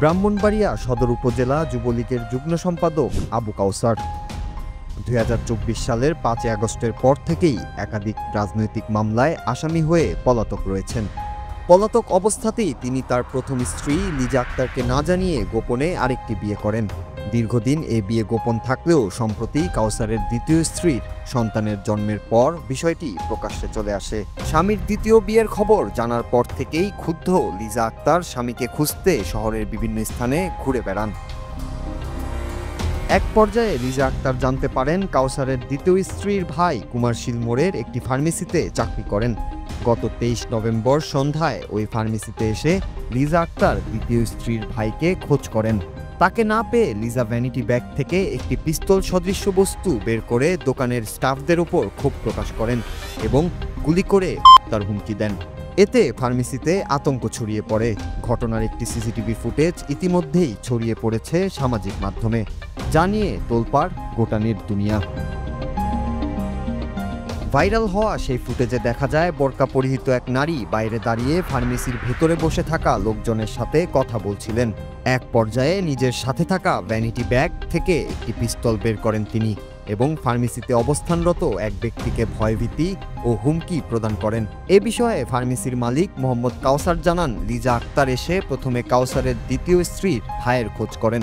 ব্রাহ্মণবাড়িয়া সদর উপজেলা যুবলীগের যুগ্ম সম্পাদক আবু কাউসার ২০২৪ সালের ৫ আগস্টের পর থেকেই একাধিক রাজনৈতিক মামলায় আসামি হয়ে পলাতক রয়েছেন। পলাতক অবস্থাতেই তিনি তার প্রথম স্ত্রী লিজা আক্তারকে না জানিয়ে গোপনে আরেকটি বিয়ে করেন। দীর্ঘদিন এ বিয়ে গোপন থাকলেও সম্প্রতি কাউসারের দ্বিতীয় স্ত্রীর সন্তানের জন্মের পর বিষয়টি প্রকাশ্যে চলে আসে। স্বামীর দ্বিতীয় বিয়ের খবর জানার পর থেকেই ক্ষুব্ধ লিজা আক্তার স্বামীকে খুঁজতে শহরের বিভিন্ন স্থানে ঘুরে বেড়ান। এক পর্যায়ে লিজা আক্তার জানতে পারেন কাউসারের দ্বিতীয় স্ত্রীর ভাই কুমারশীল মোড়ের একটি ফার্মেসিতে চাকরি করেন। গত ২৩ নভেম্বর সন্ধ্যায় ওই ফার্মেসিতে এসে লিজা আক্তার দ্বিতীয় স্ত্রীর ভাইকে খোঁজ করেন। তাকে না পেয়ে লিজা ভ্যানিটি ব্যাগ থেকে একটি পিস্তল সদৃশ্য বস্তু বের করে দোকানের স্টাফদের উপর ক্ষোভ প্রকাশ করেন এবং গুলি করে তার হুমকি দেন। এতে ফার্মেসিতে আতঙ্ক ছড়িয়ে পড়ে। ঘটনার একটি সিসিটিভি ফুটেজ ইতিমধ্যেই ছড়িয়ে পড়েছে সামাজিক মাধ্যমে, জানিয়ে তোলপাড় গোটা নেট দুনিয়া। ভাইরাল হওয়া সেই ফুটেজে দেখা যায় বোরকা পরিহিত এক নারী বাইরে দাঁড়িয়ে ফার্মেসির ভেতরে বসে থাকা লোকজনের সাথে কথা বলছিলেন। এক পর্যায়ে নিজের সাথে থাকা ভ্যানিটি ব্যাগ থেকে একটি পিস্তল বের করেন তিনি এবং ফার্মেসিতে অবস্থানরত এক ব্যক্তিকে ভয়ভীতি ও হুমকি প্রদান করেন। এ বিষয়ে ফার্মেসির মালিক মোহাম্মদ কাউসার জানান, লিজা আক্তার এসে প্রথমে কাউসারের দ্বিতীয় স্ত্রীর ভাইয়ের খোঁজ করেন।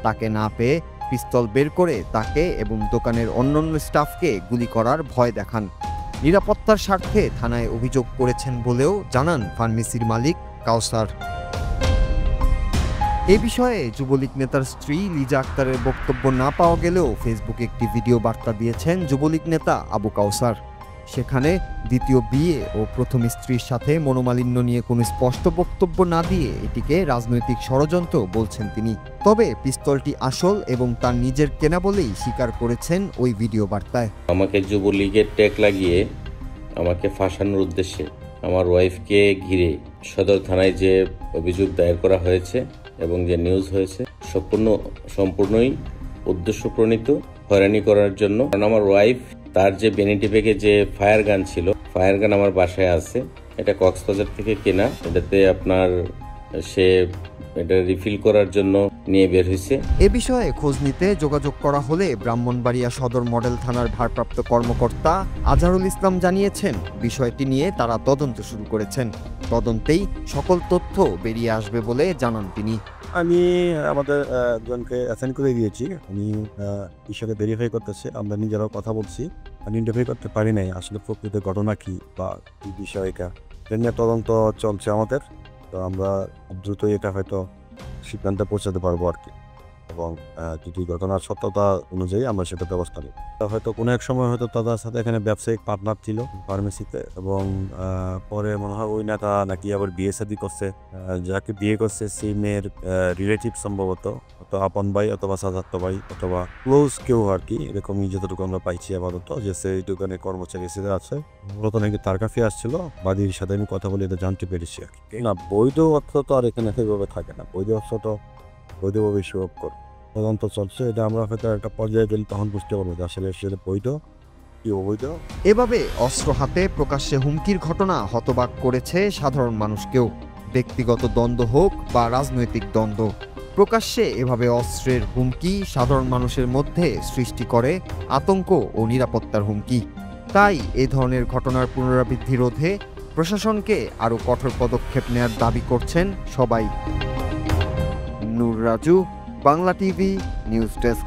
তাকে না পেয়ে পিস্তল বের করে তাকে এবং দোকানের অন্যান্য স্টাফকে গুলি করার ভয় দেখান। নিরাপত্তার স্বার্থে থানায় অভিযোগ করেছেন বলেও জানান ফার্মেসির মালিক কাউসার। এ বিষয়ে যুবলীগ নেতার স্ত্রী লিজা আক্তারের বক্তব্য না পাওয়া গেলেও ফেসবুকে একটি ভিডিও বার্তা দিয়েছেন যুবলীগ নেতা আবু কাউসার। সেখানে দ্বিতীয় বিয়ে ও প্রথম স্ত্রীর সাথে মনোমালিন্য নিয়ে কোনো স্পষ্ট বক্তব্য না দিয়ে এটিকে রাজনৈতিক ষড়যন্ত্র বলছেন তিনি। তবে পিস্তলটি আসল এবং তার নিজের কেনা বলেই স্বীকার করেছেন ওই ভিডিও বার্তায়। আমাকে যুবলীগের ট্যাগ লাগিয়ে আমাকে ফাঁসানোর উদ্দেশ্যে আমার ওয়াইফকে ঘিরে সদর থানায় যে অভিযোগ দায়ের করা হয়েছে এবং যে নিউজ হয়েছে সম্পূর্ণই উদ্দেশ্য প্রণীত, হয়রানি করার জন্য। কারণ আমার ওয়াইফ তার যে ভ্যানিটি ব্যাগে যে ফায়ার গান ছিল, ফায়ার গান আমার বাসায় আছে, এটা কক্সবাজার থেকে কেনা। এটাতে সে এটা রিফিল করার জন্য নিয়ে বের হয়েছে। এ বিষয়ে খোঁজ নিতে যোগাযোগ করা হলে ব্রাহ্মণবাড়িয়া সদর মডেল থানার ভারপ্রাপ্ত কর্মকর্তা আজহারুল ইসলাম জানিয়েছেন, বিষয়টি নিয়ে তারা তদন্ত শুরু করেছেন। তদন্তেই সকল তথ্য বেরিয়ে আসবে বলে জানান তিনি। আমি আমাদের একজনকে অ্যাসাইন করে দিয়েছি, উনি বিষয়টা ভেরিফাই করতেছে। আমরা নিজেরাও কথা বলছি, আইডেন্টিফাই করতে পারি নাই আসলে প্রকৃত ঘটনা কি বা কি বিষয়টা। এটা নিয়ে তদন্ত চলছে আমাদের। তো আমরা দ্রুতই এটা হয়তো সিদ্ধান্তে পৌঁছাতে পারবো আর কি, এবং যদি ঘটনার সত্যতা অনুযায়ী আমরা সেটা ব্যবস্থা নিই। হয়তো কোনো এক সময় হয়তো তাদের সাথে এখানে ব্যবসায়িক পার্টনার ছিল ফার্মেসিতে, এবং পরে মনে হয় ওই নেতা নাকি আবার বিয়ে শাদী করছে। যাকে বিয়ে করছে সেই মেয়ের রিলেটিভ সম্ভবত, অথবা আপন ভাই অথবা সাজাতো ভাই অথবা ক্লোজ কেউ আর কি, এরকমই যতটুকু আমরা পাইছি আপাতত, যে সেই দোকানে কর্মচারী এসে আছে। মূলত নাকি তার কাছে আসছিল, বাদীর সাথে আমি কথা বলে এটা জানতে পেরেছি আর কি। না, বৈধ অর্থ তো আর এখানে সেইভাবে থাকে না। বৈধ অর্থ তো বৈধভাবে সুযোগ করে তদন্ত চলছে। এটা আমরা হয়তো একটা পর্যায়ে গেলে তখন বুঝতে পারবো যে আসলে সেটা বৈধ কি অবৈধ। এভাবে অস্ত্র হাতে প্রকাশ্যে হুমকির ঘটনা হতবাক করেছে সাধারণ মানুষকেও। ব্যক্তিগত দ্বন্দ্ব হোক বা রাজনৈতিক দ্বন্দ্ব, প্রকাশ্যে এভাবে অস্ত্রের হুমকি সাধারণ মানুষের মধ্যে সৃষ্টি করে আতঙ্ক ও নিরাপত্তার হুমকি। তাই এই ধরনের ঘটনার পুনরাবৃত্তি রোধে প্রশাসনকে আরও কঠোর পদক্ষেপ নেওয়ার দাবি করছেন সবাই। Noor Raju, Bangla TV news desk.